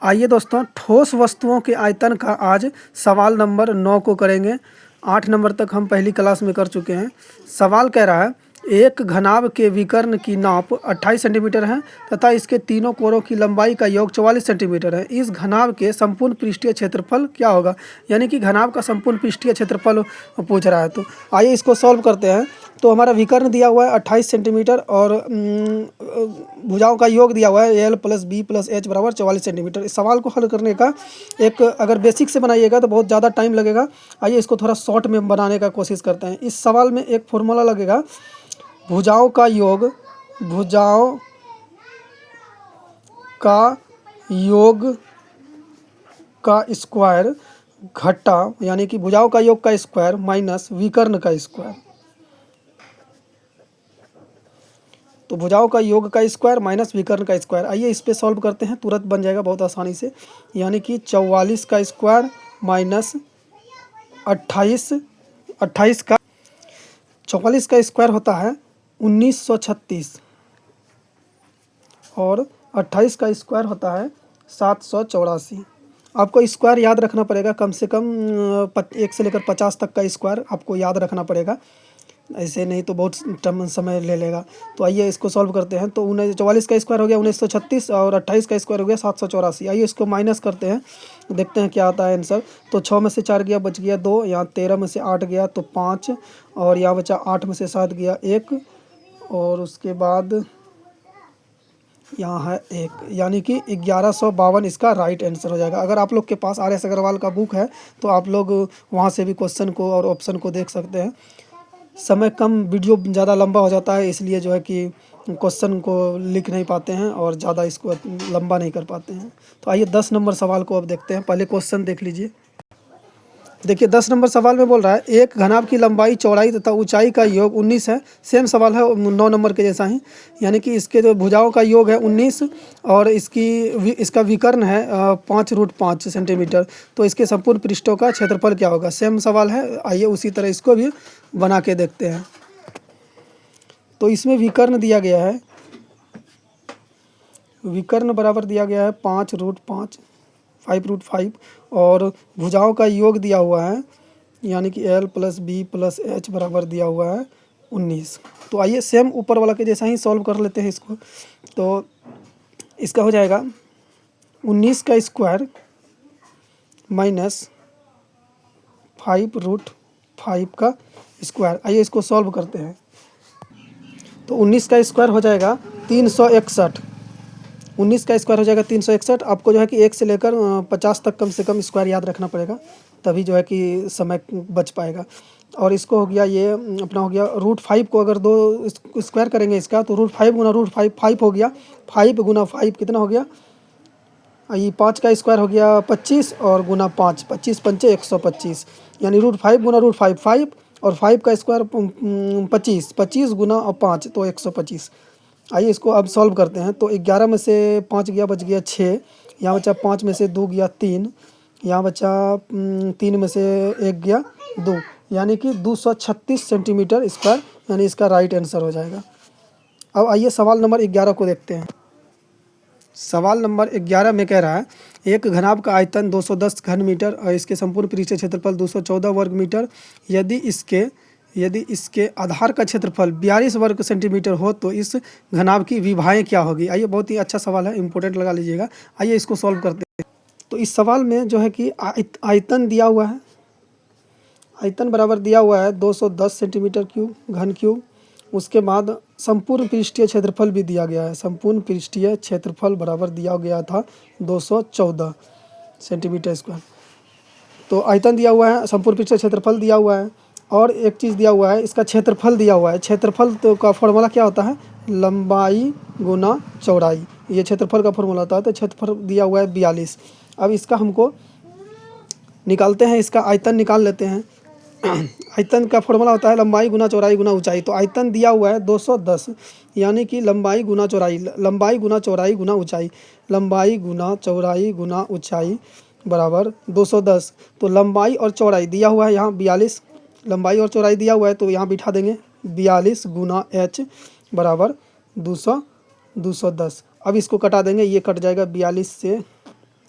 आइए दोस्तों, ठोस वस्तुओं के आयतन का आज सवाल नंबर 9 को करेंगे। 8 नंबर तक हम पहली क्लास में कर चुके हैं। सवाल कह रहा है, एक घनाभ के विकर्ण की नाप 28 सेंटीमीटर है तथा इसके तीनों कोरों की लंबाई का योग 44 सेंटीमीटर है। इस घनाभ के संपूर्ण पृष्ठीय क्षेत्रफल क्या होगा? यानी कि घनाभ का संपूर्ण पृष्ठीय क्षेत्रफल पूछ रहा है। तो आइए इसको सॉल्व करते हैं। तो हमारा विकर्ण दिया हुआ है 28 सेंटीमीटर और भुजाओं का योग दिया हुआ है L plus B plus H बराबर 44 सेंटीमीटर। इस सवाल को हल करने का एक अगर बेसिक से बनाइएगा तो बहुत ज़्यादा टाइम लगेगा। आइए इसको थोड़ा शॉर्ट में बनाने का कोशिश करते हैं। इस सवाल में एक फॉर्मूला लगेगा, भुजाओं का योग का स्क्वायर घटा, यानी कि भुजाओं का योग का स्क्वायर माइनस विकर्ण का स्क्वायर। तो भुजाओं का योग का स्क्वायर माइनस विकर्ण का स्क्वायर। आइए इस पे सॉल्व करते हैं, तुरंत बन जाएगा बहुत आसानी से। यानी कि 44 का स्क्वायर माइनस 28 का 44 का स्क्वायर होता है 1936 और 28 का स्क्वायर होता है 784। आपको स्क्वायर याद रखना पड़ेगा, कम से कम 1 से लेकर 50 तक का स्क्वायर आपको याद रखना पड़ेगा, ऐसे नहीं तो बहुत समय ले लेगा। तो आइए इसको सॉल्व करते हैं। तो 44 का स्क्वायर हो गया 1936 और 28 का स्क्वायर हो गया 784। आइए इसको माइनस करते हैं, देखते हैं क्या आता है आंसर। तो 6 में से 4 गया, बच गया 2, यहाँ 13 में से 8 गया तो 5, और यहाँ बचा 8 में से 7 गया 1, और उसके बाद यहाँ है 1, यानी कि 1152 इसका राइट आंसर हो जाएगा। अगर आप लोग के पास RS अग्रवाल का बुक है तो आप लोग वहाँ से भी क्वेश्चन को और ऑप्शन को देख सकते हैं। समय कम, वीडियो ज़्यादा लंबा हो जाता है, इसलिए जो है कि क्वेश्चन को लिख नहीं पाते हैं और ज़्यादा इसको लंबा नहीं कर पाते हैं। तो आइए 10 नंबर सवाल को अब देखते हैं। पहले क्वेश्चन देख लीजिए। देखिए 10 नंबर सवाल में बोल रहा है, एक घनाभ की लंबाई, चौड़ाई तथा ऊंचाई का योग 19 है। सेम सवाल है 9 नंबर के जैसा ही, यानी कि इसके जो भुजाओं का योग है 19 और इसका विकर्ण है 5√5 सेंटीमीटर। तो इसके संपूर्ण पृष्ठों का क्षेत्रफल क्या होगा? सेम सवाल है। आइए उसी तरह इसको भी बना के देखते हैं। तो इसमें विकर्ण दिया गया है, विकर्ण बराबर दिया गया है 5√5 5√5 और भुजाओं का योग दिया हुआ है, यानी कि L plus B plus H बराबर दिया हुआ है 19। तो आइए सेम ऊपर वाला के जैसा ही सॉल्व कर लेते हैं इसको। तो इसका हो जाएगा 19 का स्क्वायर माइनस 5√5 का स्क्वायर। आइए इसको सॉल्व करते हैं। तो 19 का स्क्वायर हो जाएगा 361। 19 का स्क्वायर हो जाएगा 361। आपको जो है कि 1 से लेकर 50 तक कम से कम स्क्वायर याद रखना पड़ेगा, तभी जो है कि समय बच पाएगा। और इसको हो गया, ये अपना हो गया √5 को अगर 2 स्क्वायर करेंगे इसका तो √5 गुना √5 5 हो गया। 5 गुना 5 कितना हो गया? ये 5 का स्क्वायर हो गया 25 और गुना 5, 25 पंचे 125, यानी √5 गुना √5 5 और 5 का स्क्वायर 25, 25 गुना 5 तो 125। आइए इसको अब सॉल्व करते हैं। तो 11 में से 5 गया, बच गया 6, यहाँ बचा 5 में से 2 गया 3, यहाँ बचा 3 में से 1 गया 2, यानी कि 236 सेंटीमीटर स्क्वायर, यानी इसका राइट आंसर हो जाएगा। अब आइए सवाल नंबर 11 को देखते हैं। सवाल नंबर 11 में कह रहा है, एक घनाभ का आयतन 210 घन मीटर और इसके संपूर्ण पृष्ठीय क्षेत्रफल 214 वर्ग मीटर। यदि इसके आधार का क्षेत्रफल 42 वर्ग सेंटीमीटर हो तो इस घनाभ की विभाएँ क्या होगी? आइए बहुत ही अच्छा सवाल है, इंपॉर्टेंट लगा लीजिएगा। आइए इसको सॉल्व करते हैं। तो इस सवाल में जो है कि आयतन दिया हुआ है, आयतन बराबर दिया हुआ है 210 सेंटीमीटर क्यूब घन क्यूब। उसके बाद संपूर्ण पृष्ठीय क्षेत्रफल भी दिया गया है। संपूर्ण पृष्ठीय क्षेत्रफल बराबर दिया गया था 214 सेंटीमीटर स्क्वायर। तो आयतन दिया हुआ है, संपूर्ण पृष्ठीय क्षेत्रफल दिया हुआ है, और एक चीज़ दिया हुआ है, इसका क्षेत्रफल दिया हुआ है। क्षेत्रफल तो का फॉर्मूला क्या होता है? लंबाई गुना चौड़ाई, ये क्षेत्रफल का फॉर्मूला होता है। तो क्षेत्रफल दिया हुआ है 42। अब इसका हमको निकालते हैं, इसका आयतन निकाल लेते हैं। आयतन का फॉर्मूला होता है लंबाई गुना चौड़ाई गुना ऊंचाई। तो आयतन दिया हुआ है 210, यानी कि लंबाई गुना चौड़ाई, लंबाई गुना चौड़ाई गुना ऊंचाई, लंबाई गुना चौड़ाई गुना ऊंचाई बराबर 210। तो लंबाई और चौड़ाई दिया हुआ है यहाँ 42, लंबाई और चौड़ाई दिया हुआ है तो यहाँ बिठा देंगे 42 गुना h बराबर 210। अब इसको कटा देंगे, ये कट जाएगा 42 से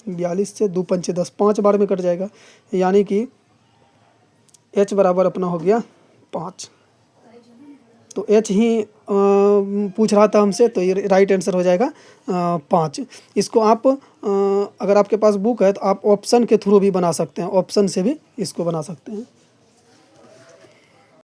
42 से 2 पंचे 10, 5 बार में कट जाएगा, यानी कि h बराबर अपना हो गया 5। तो h ही पूछ रहा था हमसे, तो ये राइट आंसर हो जाएगा 5। इसको आप अगर आपके पास बुक है तो आप ऑप्शन के थ्रू भी बना सकते हैं, ऑप्शन से भी इसको बना सकते हैं।